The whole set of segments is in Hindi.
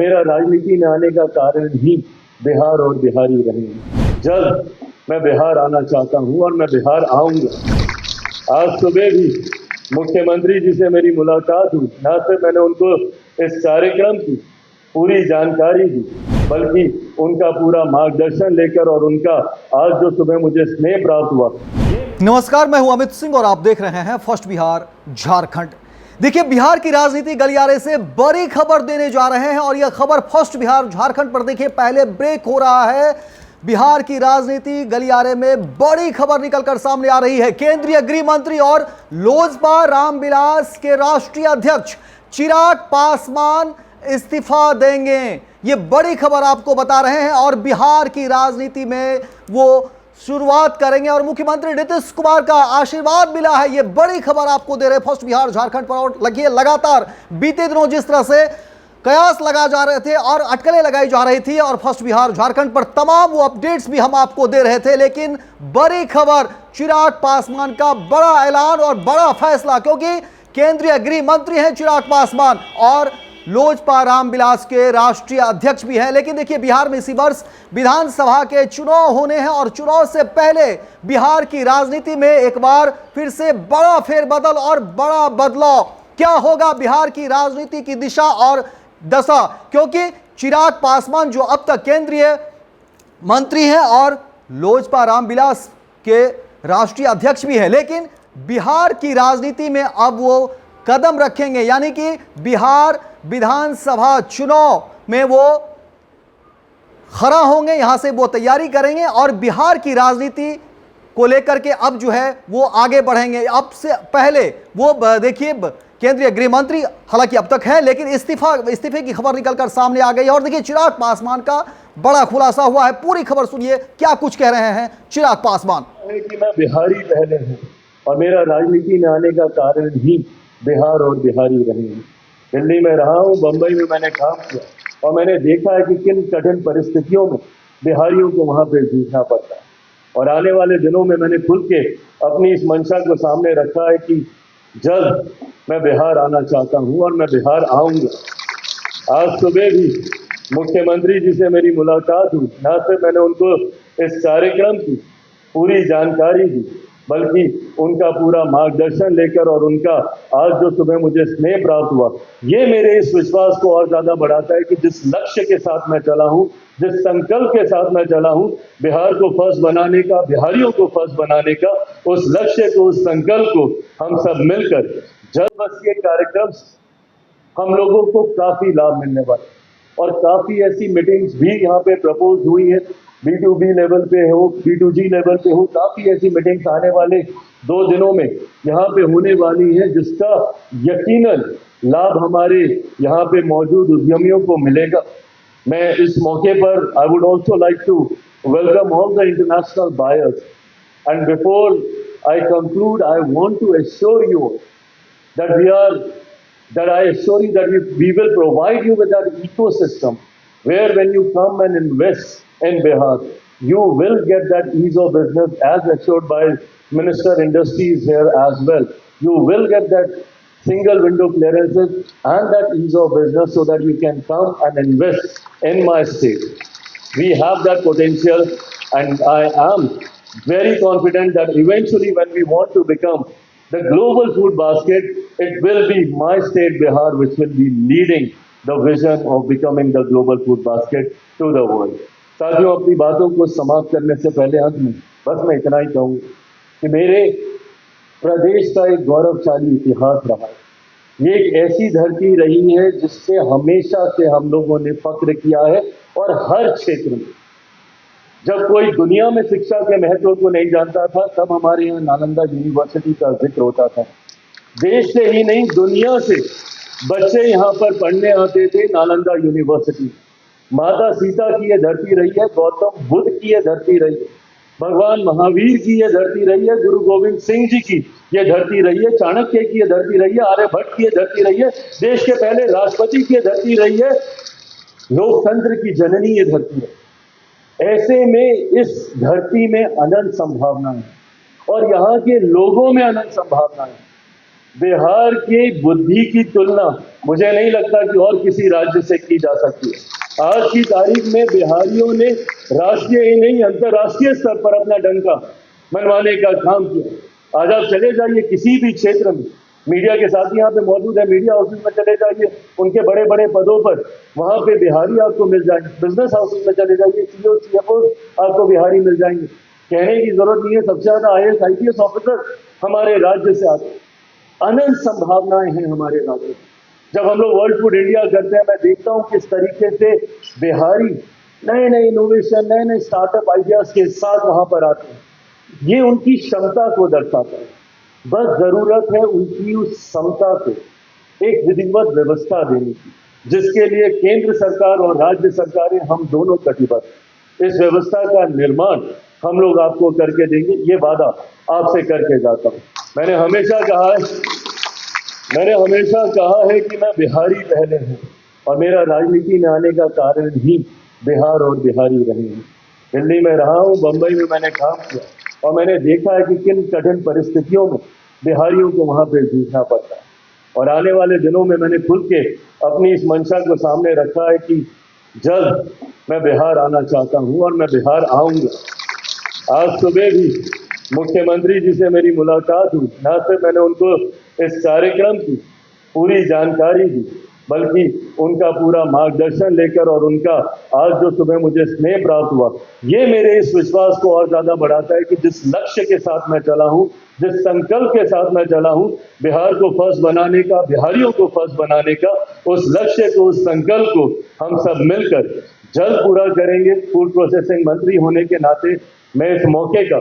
मेरा राजनीति में आने का कारण ही बिहार और बिहारी रहेंगे। जल्द मैं बिहार आना चाहता हूं और मैं बिहार आऊंगा। आज सुबह भी मुख्यमंत्री जी से मेरी मुलाकात हुई। न सिर्फ मैंने उनको इस कार्यक्रम की पूरी जानकारी दी, बल्कि उनका पूरा मार्गदर्शन लेकर और उनका आज जो सुबह मुझे स्नेह प्राप्त हुआ। नमस्कार, मैं हूं अमित सिंह और आप देख रहे हैं फर्स्ट बिहार झारखंड। देखिए, बिहार की राजनीति गलियारे से बड़ी खबर देने जा रहे हैं और यह खबर फर्स्ट बिहार झारखंड पर देखिए पहले ब्रेक हो रहा है। बिहार की राजनीति गलियारे में बड़ी खबर निकलकर सामने आ रही है। केंद्रीय गृह मंत्री और लोजपा रामविलास के राष्ट्रीय अध्यक्ष चिराग पासवान इस्तीफा देंगे। ये बड़ी खबर आपको बता रहे हैं और बिहार की राजनीति में वो शुरुआत करेंगे और मुख्यमंत्री नीतीश कुमार का आशीर्वाद मिला है। ये बड़ी खबर आपको दे रहे हैं फर्स्ट बिहार झारखंड पर। और लगिए, लगातार बीते दिनों जिस तरह से कयास लगा जा रहे थे और अटकलें लगाई जा रही थी और फर्स्ट बिहार झारखंड पर तमाम वो अपडेट्स भी हम आपको दे रहे थे, लेकिन बड़ी खबर चिराग पासवान का बड़ा ऐलान और बड़ा फैसला, क्योंकि केंद्रीय गृह मंत्री हैं चिराग पासवान और लोजपा रामविलास के राष्ट्रीय अध्यक्ष भी हैं। लेकिन देखिए, बिहार में इसी वर्ष विधानसभा के चुनाव होने हैं और चुनाव से पहले बिहार की राजनीति में एक बार फिर से बड़ा फेरबदल और बड़ा बदलाव। क्या होगा बिहार की राजनीति की दिशा और दशा, क्योंकि चिराग पासवान जो अब तक केंद्रीय मंत्री हैं और लोजपा रामविलास के राष्ट्रीय अध्यक्ष भी हैं, लेकिन बिहार की राजनीति में अब वो कदम रखेंगे, यानी कि बिहार विधानसभा चुनाव में वो खड़ा होंगे, यहां से वो तैयारी करेंगे और बिहार की राजनीति को लेकर के अब जो है वो आगे बढ़ेंगे। अब से पहले वो देखिए केंद्रीय गृह मंत्री हालांकि अब तक है, लेकिन इस्तीफे की खबर निकलकर सामने आ गई और देखिए चिराग पासवान का बड़ा खुलासा हुआ है। पूरी खबर सुनिए, क्या कुछ कह रहे हैं चिराग पासवान। कि मैं बिहारी पहले हूं और मेरा राजनीति में आने का कारण ही बिहार और बिहारी रहेंगे। दिल्ली में रहा हूं, बंबई में मैंने काम किया और मैंने देखा है कि किन कठिन परिस्थितियों में बिहारियों को वहां पे जूझना पड़ता है। और आने वाले दिनों में मैंने खुल के अपनी इस मंशा को सामने रखा है कि जल्द मैं बिहार आना चाहता हूं और मैं बिहार आऊंगा। आज सुबह भी मुख्यमंत्री जी से मेरी मुलाकात हुई। न सिर्फ मैंने उनको इस कार्यक्रम की पूरी जानकारी दी, बल्कि उनका पूरा मार्गदर्शन लेकर और उनका आज जो सुबह मुझे स्नेह प्राप्त हुआ, ये मेरे इस विश्वास को और ज्यादा बढ़ाता है कि जिस लक्ष्य के साथ मैं चला हूं, जिस संकल्प के साथ मैं चला हूं, बिहार को फर्स्ट बनाने का, बिहारियों को फर्स्ट बनाने का, उस लक्ष्य को, उस संकल्प को हम सब मिलकर जल्द बस ये कार्यक्रम हम लोगों को काफी लाभ मिलने वाला और काफी ऐसी मीटिंग्स भी यहाँ पे प्रपोज हुई है। B2B लेवल पे हो, B2G लेवल पे हो, काफी ऐसी मीटिंग्स आने वाले 2 दिनों में यहाँ पे होने वाली है, जिसका यकीनन लाभ हमारे यहाँ पे मौजूद उद्यमियों को मिलेगा। मैं इस मौके पर I would also like to welcome all the international buyers and before I conclude I want to assure you that I assure you that we will provide you with that ecosystem where when you come and invest in Bihar, you will get that ease of business as assured by Minister Industries here as well. You will get that single window clearances and that ease of business so that you can come and invest in my state. We have that potential and I am very confident that eventually when we want to become the global food basket, it will be my state Bihar which will be leading the vision of becoming the global food basket to the world. साथियों, अपनी बातों को समाप्त करने से पहले अंत में बस मैं इतना ही कहूँगा कि मेरे प्रदेश का एक गौरवशाली इतिहास रहा है। ये एक ऐसी धरती रही है जिससे हमेशा से हम लोगों ने फख्र किया है और हर क्षेत्र में जब कोई दुनिया में शिक्षा के महत्व को नहीं जानता था, तब हमारे यहाँ नालंदा यूनिवर्सिटी का जिक्र होता था। देश से ही नहीं, दुनिया से बच्चे यहाँ पर पढ़ने आते थे नालंदा यूनिवर्सिटी। माता सीता की ये धरती रही है, गौतम बुद्ध की ये धरती रही है, भगवान महावीर की ये धरती रही है, गुरु गोविंद सिंह जी की ये धरती रही है, चाणक्य की ये धरती रही है, आर्यभट्ट की ये धरती रही है, देश के पहले राष्ट्रपति की ये धरती रही है, लोकतंत्र की जननी ये धरती है। ऐसे में इस धरती में अनंत संभावना है और यहाँ के लोगों में अनंत संभावना है। बिहार की बुद्धि की तुलना मुझे नहीं लगता कि और किसी राज्य से की जा सकती है। आज की तारीख में बिहारियों ने राष्ट्रीय ही नहीं अंतर्राष्ट्रीय स्तर पर अपना डंका मनवाने का काम किया। आज आप चले जाइए किसी भी क्षेत्र में, मीडिया के साथ यहाँ पे मौजूद है, मीडिया हाउसेज में चले जाइए, उनके बड़े बड़े पदों पर वहां पे बिहारी आपको मिल जाएंगे। बिजनेस हाउसेज में चले जाइए, सीईओ सीएफओ आपको बिहारी मिल जाएंगे। कहने की जरूरत नहीं है, सबसे ज्यादा आईएएस आईपीएस ऑफिसर हमारे राज्य से आते हैं। अनंत संभावनाएं हैं हमारे राज्य में। जब हम लोग वर्ल्ड फूड इंडिया करते हैं, मैं देखता हूं किस तरीके से बिहारी नए नए इनोवेशन, नए नए स्टार्टअप आइडियाज के साथ वहां पर आते हैं। ये उनकी क्षमता को दर्शाता है। बस जरूरत है उनकी उस क्षमता को एक विधिवत व्यवस्था देने की, जिसके लिए केंद्र सरकार और राज्य सरकारें हम दोनों कटिबद्ध। इस व्यवस्था का निर्माण हम लोग आपको करके देंगे, ये वादा आपसे करके जाता हूं। मैंने हमेशा कहा है कि मैं बिहारी पहले हूं, और मेरा राजनीति में आने का कारण ही बिहार और बिहारी रहे हैं। दिल्ली में रहा हूं, बंबई में मैंने काम किया, और मैंने देखा है कि किन कठिन परिस्थितियों में बिहारियों को वहां पे जूझना पड़ता है। और आने वाले दिनों में मैंने खुल के अपनी इस मंशा को सामने रखा है कि जल्द मैं बिहार आना चाहता हूं और मैं बिहार आऊंगा। आज सुबह भी मुख्यमंत्री जी से मेरी मुलाकात हुई। न सिर्फ मैंने उनको इस कार्यक्रम की पूरी जानकारी दी, बल्कि उनका पूरा मार्गदर्शन लेकर और उनका आज जो सुबह मुझे स्नेह प्राप्त हुआ, ये मेरे इस विश्वास को और ज्यादा बढ़ाता है कि जिस लक्ष्य के साथ मैं चला हूं, जिस संकल्प के साथ मैं चला हूं, बिहार को फर्स्ट बनाने का, बिहारियों को फर्स्ट बनाने का, उस लक्ष्य को, उस संकल्प को हम सब मिलकर जल्द पूरा करेंगे। फूड प्रोसेसिंग मंत्री होने के नाते मैं इस मौके का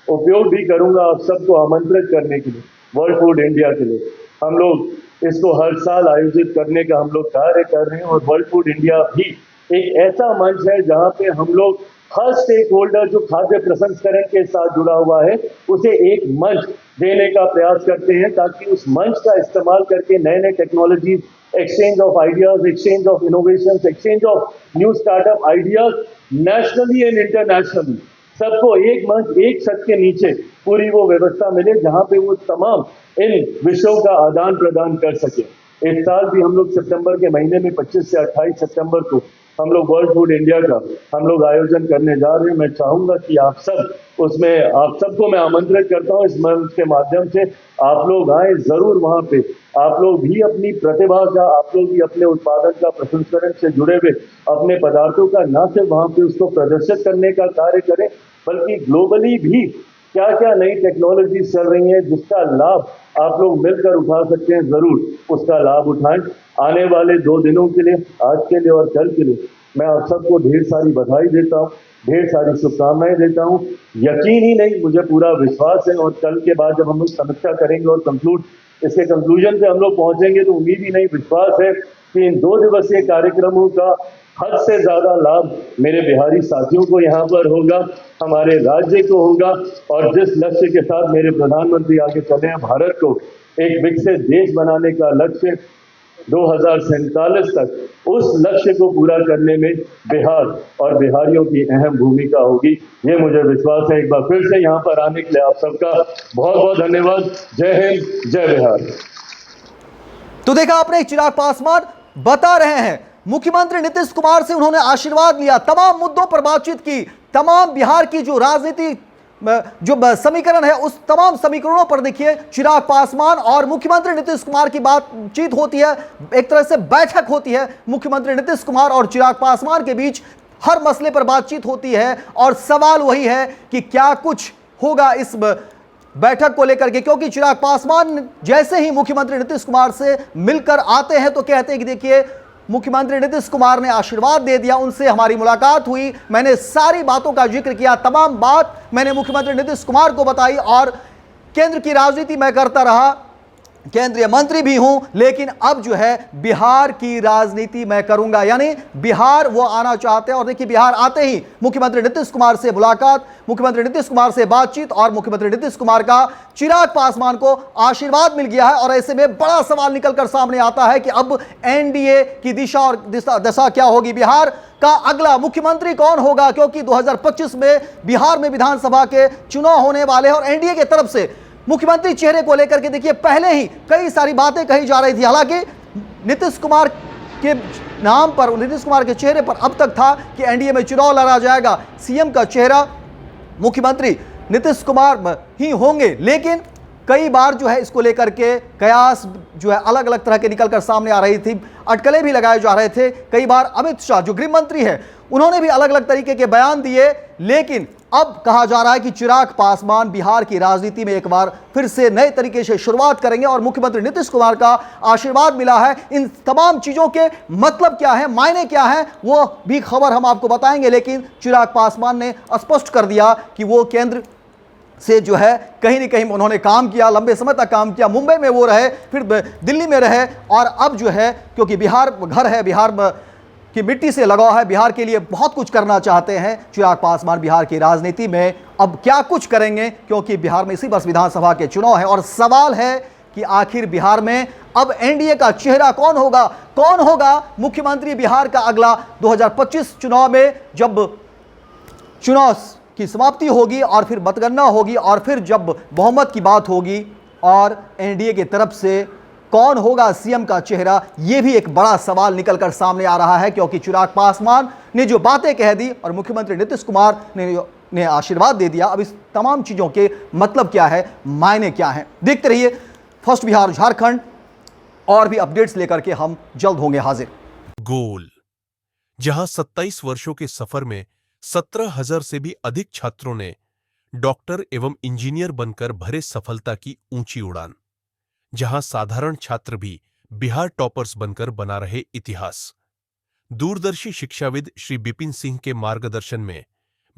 उपयोग भी करूंगा आप सबको आमंत्रित करने के लिए वर्ल्ड फूड इंडिया के लिए। हम लोग इसको हर साल आयोजित करने का हम लोग कार्य कर रहे हैं, और वर्ल्ड फूड इंडिया भी एक ऐसा मंच है जहां पे हम लोग हर स्टेक होल्डर जो खाद्य प्रसंस्करण के साथ जुड़ा हुआ है, उसे एक मंच देने का प्रयास करते हैं, ताकि उस मंच का इस्तेमाल करके नए नए technology, exchange of ideas, exchange of innovation, exchange of new startup ideas nationally and internationally सबको एक मंच, एक छत के नीचे पूरी वो व्यवस्था मिले जहां पे वो तमाम इन विषयों का आदान प्रदान कर सके। इस साल भी हम लोग सितंबर के महीने में 25 से 28 सितंबर को हम लोग वर्ल्ड फूड इंडिया का हम लोग आयोजन करने जा रहे हैं। मैं चाहूंगा कि आप सबको मैं आमंत्रित करता हूं इस मंच के माध्यम से, आप लोग आए जरूर वहां पे। आप लोग भी अपनी प्रतिभा का, आप लोग भी अपने उत्पादन का, प्रसंस्करण से जुड़े हुए अपने पदार्थों का न सिर्फ वहां पे उसको प्रदर्शित करने का कार्य करें, बल्कि ग्लोबली भी क्या क्या नई टेक्नोलॉजी चल रही है जिसका लाभ आप लोग मिलकर उठा सकते हैं, जरूर उसका लाभ उठाएं। आने वाले 2 दिनों के लिए, आज के लिए और कल के लिए, मैं आप सबको ढेर सारी बधाई देता हूं, ढेर सारी शुभकामनाएं देता हूं। यकीन ही नहीं, मुझे पूरा विश्वास है, और कल के बाद जब हम लोग समीक्षा करेंगे और इसके कंक्लूजन पे हम लोग पहुंचेंगे, तो उम्मीद ही नहीं, विश्वास है कि इन 2 दिवसीय कार्यक्रमों का हद से ज्यादा लाभ मेरे बिहारी साथियों को यहाँ पर होगा, हमारे राज्य को होगा। और जिस लक्ष्य के साथ मेरे प्रधानमंत्री आगे चले हैं, भारत को एक विकसित देश बनाने का लक्ष्य 2047 तक, उस लक्ष्य को पूरा करने में बिहार और बिहारियों की अहम भूमिका होगी, ये मुझे विश्वास है। एक बार फिर से यहाँ पर आने के लिए आप सबका बहुत बहुत धन्यवाद। जय हिंद, जय बिहार। तो देखा आपने, चिराग पासवान बता रहे हैं, मुख्यमंत्री नीतीश कुमार से उन्होंने आशीर्वाद लिया, तमाम मुद्दों पर बातचीत की, तमाम बिहार की जो राजनीति जो समीकरण है उस तमाम समीकरणों पर देखिए चिराग पासवान और मुख्यमंत्री नीतीश कुमार की बातचीत होती है, एक तरह से बैठक होती है मुख्यमंत्री नीतीश कुमार और चिराग पासवान के बीच, हर मसले पर बातचीत होती है। और सवाल वही है कि क्या कुछ होगा इस बैठक को लेकर के, क्योंकि चिराग पासवान जैसे ही मुख्यमंत्री नीतीश कुमार से मिलकर आते हैं तो कहते हैं कि देखिए मुख्यमंत्री नीतीश कुमार ने आशीर्वाद दे दिया, उनसे हमारी मुलाकात हुई, मैंने सारी बातों का जिक्र किया, तमाम बात मैंने मुख्यमंत्री नीतीश कुमार को बताई, और केंद्र की राजनीति मैं करता रहा, केंद्रीय मंत्री भी हूं, लेकिन अब जो है बिहार की राजनीति मैं करूंगा। यानी बिहार वो आना चाहते हैं, और देखिए बिहार आते ही मुख्यमंत्री नीतीश कुमार से मुलाकात, मुख्यमंत्री नीतीश कुमार से बातचीत, और मुख्यमंत्री नीतीश कुमार का चिराग पासवान को आशीर्वाद मिल गया है। और ऐसे में बड़ा सवाल निकलकर सामने आता है कि अब एनडीए की दिशा और दशा क्या होगी, बिहार का अगला मुख्यमंत्री कौन होगा, क्योंकि 2025 में बिहार में विधानसभा के चुनाव होने वाले हैं, और एनडीए की तरफ से मुख्यमंत्री चेहरे को लेकर के देखिए पहले ही कई सारी बातें कही जा रही थी। हालांकि नीतीश कुमार के नाम पर, नीतीश कुमार के चेहरे पर अब तक था कि एनडीए में चुनाव लड़ा जाएगा, सीएम का चेहरा मुख्यमंत्री नीतीश कुमार ही होंगे, लेकिन कई बार जो है इसको लेकर के कयास जो है अलग अलग तरह के निकलकर सामने आ रही थी, अटकलें भी लगाए जा रहे थे। कई बार अमित शाह जो गृह मंत्री है उन्होंने भी अलग अलग तरीके के बयान दिए, लेकिन अब कहा जा रहा है कि चिराग पासवान बिहार की राजनीति में एक बार फिर से नए तरीके से शुरुआत करेंगे और मुख्यमंत्री नीतीश कुमार का आशीर्वाद मिला है। इन तमाम चीजों के मतलब क्या है, मायने क्या है, वो भी खबर हम आपको बताएंगे, लेकिन चिराग पासवान ने स्पष्ट कर दिया कि वो केंद्र से जो है कहीं ना कहीं उन्होंने काम किया, लंबे समय तक काम किया, मुंबई में वो रहे, फिर दिल्ली में रहे, और अब जो है क्योंकि बिहार घर है, बिहार की मिट्टी से लगाव है, बिहार के लिए बहुत कुछ करना चाहते हैं चिराग पासवान बिहार की राजनीति में। अब क्या कुछ करेंगे, क्योंकि बिहार में इसी वर्ष विधानसभा के चुनाव है और सवाल है कि आखिर बिहार में अब एनडीए का चेहरा कौन होगा, कौन होगा मुख्यमंत्री बिहार का अगला 2025 चुनाव में, जब चुनाव की समाप्ति होगी और फिर मतगणना होगी और फिर जब बहुमत की बात होगी और एनडीए की तरफ से कौन होगा सीएम का चेहरा, यह भी एक बड़ा सवाल निकलकर सामने आ रहा है। क्योंकि चिराग पासवान ने जो बातें कह दी और मुख्यमंत्री नीतीश कुमार ने आशीर्वाद दे दिया, अब इस तमाम चीजों के मतलब क्या है, मायने क्या है, देखते रहिए फर्स्ट बिहार झारखंड, और भी अपडेट्स लेकर के हम जल्द होंगे हाजिर। गोल, जहां 27 वर्षों के सफर में 17,000 से भी अधिक छात्रों ने डॉक्टर एवं इंजीनियर बनकर भरे सफलता की ऊंची उड़ान, जहां साधारण छात्र भी बिहार टॉपर्स बनकर बना रहे इतिहास। दूरदर्शी शिक्षाविद श्री बिपिन सिंह के मार्गदर्शन में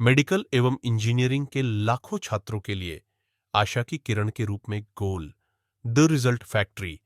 मेडिकल एवं इंजीनियरिंग के लाखों छात्रों के लिए आशा की किरण के रूप में गोल, द रिजल्ट फैक्ट्री।